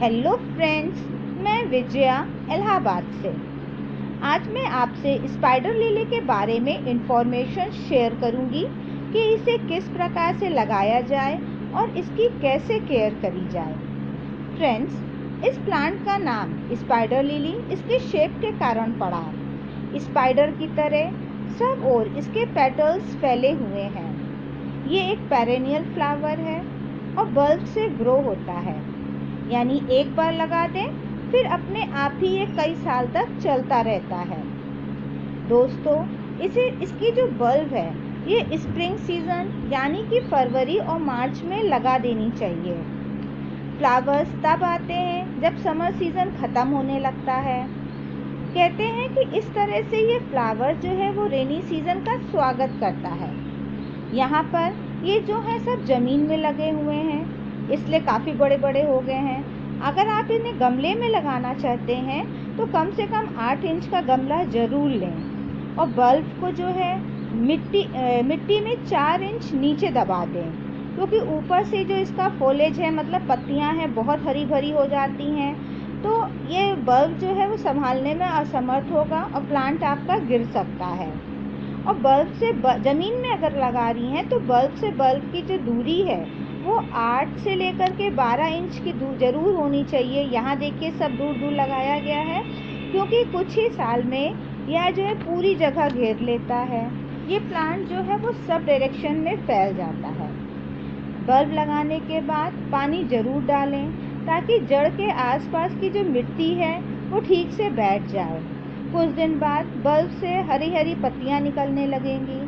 Hello friends, मैं विजया इलाहाबाद से। आज मैं आपसे स्पाइडर लिली के बारे में इंफॉर्मेशन शेयर करूंगी कि इसे किस प्रकार से लगाया जाए और इसकी कैसे केयर करी जाए। फ्रेंड्स, इस प्लांट का नाम स्पाइडर लिली इसके शेप के कारण पड़ा। स्पाइडर की तरह सब ओर इसके पेटल्स फैले हुए हैं। ये एक पेरेनियल फ्लावर है और बल्ब से ग्रो होता है, यानी एक बार लगा दें फिर अपने आप ही ये कई साल तक चलता रहता है। दोस्तों, इसकी जो बल्ब है ये स्प्रिंग सीजन यानी कि फरवरी और मार्च में लगा देनी चाहिए। फ्लावर्स तब आते हैं जब समर सीजन ख़त्म होने लगता है। कहते हैं कि इस तरह से ये फ्लावर जो है वो रेनी सीजन का स्वागत करता है। यहाँ पर ये जो है सब ज़मीन में लगे हुए हैं, इसलिए काफ़ी बड़े बड़े हो गए हैं। अगर आप इन्हें गमले में लगाना चाहते हैं तो कम से कम 8 इंच का गमला ज़रूर लें और बल्ब को जो है मिट्टी में 4 इंच नीचे दबा दें, क्योंकि ऊपर से जो इसका फोलेज है मतलब पत्तियां हैं बहुत हरी भरी हो जाती हैं, तो ये बल्ब जो है वो संभालने में असमर्थ होगा और प्लांट आपका गिर सकता है। और बल्ब से ज़मीन में अगर लगा रही हैं तो बल्ब से बल्ब की जो दूरी है वो 8 से लेकर के 12 इंच की दूर ज़रूर होनी चाहिए। यहाँ देखिए सब दूर दूर लगाया गया है, क्योंकि कुछ ही साल में यह जो है पूरी जगह घेर लेता है। ये प्लांट जो है वो सब डायरेक्शन में फैल जाता है। बल्ब लगाने के बाद पानी ज़रूर डालें ताकि जड़ के आसपास की जो मिट्टी है वो ठीक से बैठ जाए। कुछ दिन बाद बल्ब से हरी हरी पत्तियाँ निकलने लगेंगी।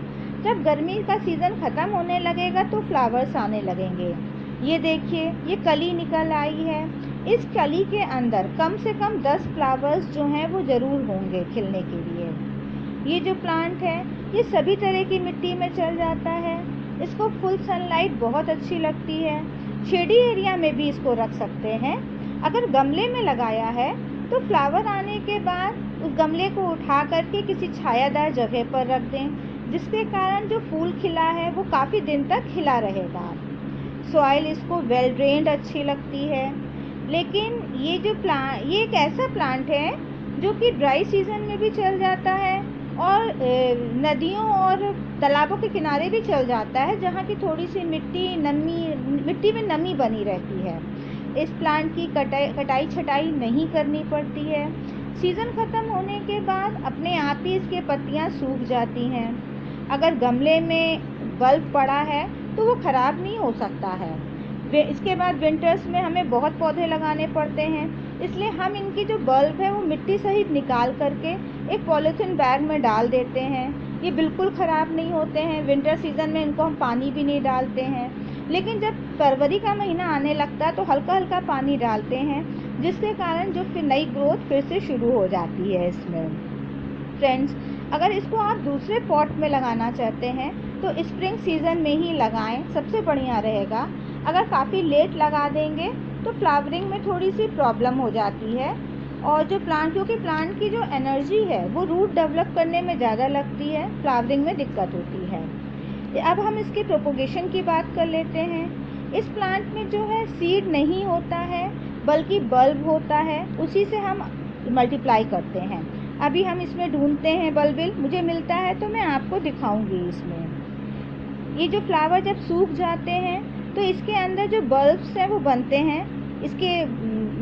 जब गर्मी का सीज़न ख़त्म होने लगेगा तो फ्लावर्स आने लगेंगे। ये देखिए, ये कली निकल आई है। इस कली के अंदर कम से कम 10 फ्लावर्स जो हैं वो ज़रूर होंगे खिलने के लिए। ये जो प्लांट है ये सभी तरह की मिट्टी में चल जाता है। इसको फुल सनलाइट बहुत अच्छी लगती है। शेडी एरिया में भी इसको रख सकते हैं। अगर गमले में लगाया है तो फ्लावर आने के बाद उस गमले को उठा करके किसी छायादार जगह पर रख दें, जिसके कारण जो फूल खिला है वो काफ़ी दिन तक खिला रहेगा। सॉइल इसको वेल ड्रेन्ड अच्छी लगती है। लेकिन ये एक ऐसा प्लांट है जो कि ड्राई सीजन में भी चल जाता है और नदियों और तालाबों के किनारे भी चल जाता है, जहाँ की थोड़ी सी मिट्टी में नमी बनी रहती है। इस प्लांट की कटाई छटाई नहीं करनी पड़ती है। सीज़न ख़त्म होने के बाद अपने आप ही इसके पत्तियाँ सूख जाती हैं। अगर गमले में बल्ब पड़ा है तो वो ख़राब नहीं हो सकता है। इसके बाद विंटर्स में हमें बहुत पौधे लगाने पड़ते हैं, इसलिए हम इनकी जो बल्ब है वो मिट्टी सहित निकाल करके एक पॉलीथीन बैग में डाल देते हैं। ये बिल्कुल ख़राब नहीं होते हैं। विंटर सीज़न में इनको हम पानी भी नहीं डालते हैं, लेकिन जब फरवरी का महीना आने लगता है तो हल्का हल्का पानी डालते हैं, जिसके कारण जो फिर नई ग्रोथ फिर से शुरू हो जाती है इसमें। फ्रेंड्स, अगर इसको आप दूसरे पॉट में लगाना चाहते हैं तो स्प्रिंग सीज़न में ही लगाएं, सबसे बढ़िया रहेगा। अगर काफ़ी लेट लगा देंगे तो फ्लावरिंग में थोड़ी सी प्रॉब्लम हो जाती है, और क्योंकि प्लांट की जो एनर्जी है वो रूट डेवलप करने में ज़्यादा लगती है, फ्लावरिंग में दिक्कत होती है। अब हम इसके प्रोपोगेशन की बात कर लेते हैं। इस प्लांट में जो है सीड नहीं होता है बल्कि बल्ब होता है, उसी से हम मल्टीप्लाई करते हैं। अभी हम इसमें ढूंढते हैं बल्बिल, मुझे मिलता है तो मैं आपको दिखाऊंगी। इसमें ये जो फ्लावर जब सूख जाते हैं तो इसके अंदर जो बल्ब्स हैं वो बनते हैं, इसके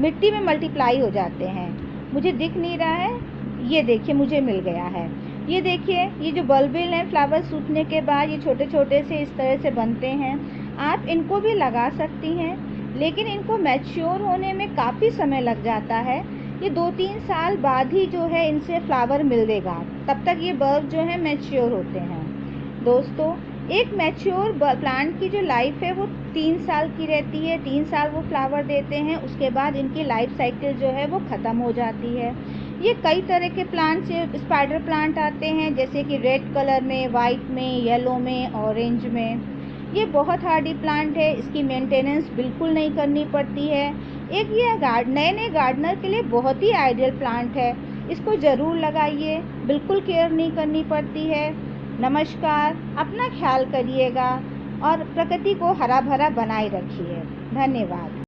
मिट्टी में मल्टीप्लाई हो जाते हैं। मुझे दिख नहीं रहा है, ये देखिए मुझे मिल गया है। ये देखिए, ये जो बल्बिल हैं फ्लावर सूखने के बाद ये छोटे छोटे से इस तरह से बनते हैं। आप इनको भी लगा सकती हैं, लेकिन इनको मैच्योर होने में काफ़ी समय लग जाता है। ये 2-3 साल बाद ही जो है इनसे फ्लावर मिलेगा, तब तक ये बल्ब जो है मैच्योर होते हैं। दोस्तों, एक मैच्योर प्लांट की जो लाइफ है वो 3 साल की रहती है। 3 साल वो फ्लावर देते हैं, उसके बाद इनकी लाइफ साइकिल जो है वो ख़त्म हो जाती है। ये कई तरह के प्लांट स्पाइडर प्लांट आते हैं, जैसे कि रेड कलर में, वाइट में, येलो में, ऑरेंज में। ये बहुत हार्डी प्लांट है, इसकी मेंटेनेंस बिल्कुल नहीं करनी पड़ती है। एक ये नए गार्डनर के लिए बहुत ही आइडियल प्लांट है। इसको ज़रूर लगाइए, बिल्कुल केयर नहीं करनी पड़ती है। नमस्कार, अपना ख्याल करिएगा और प्रकृति को हरा भरा बनाए रखिए। धन्यवाद।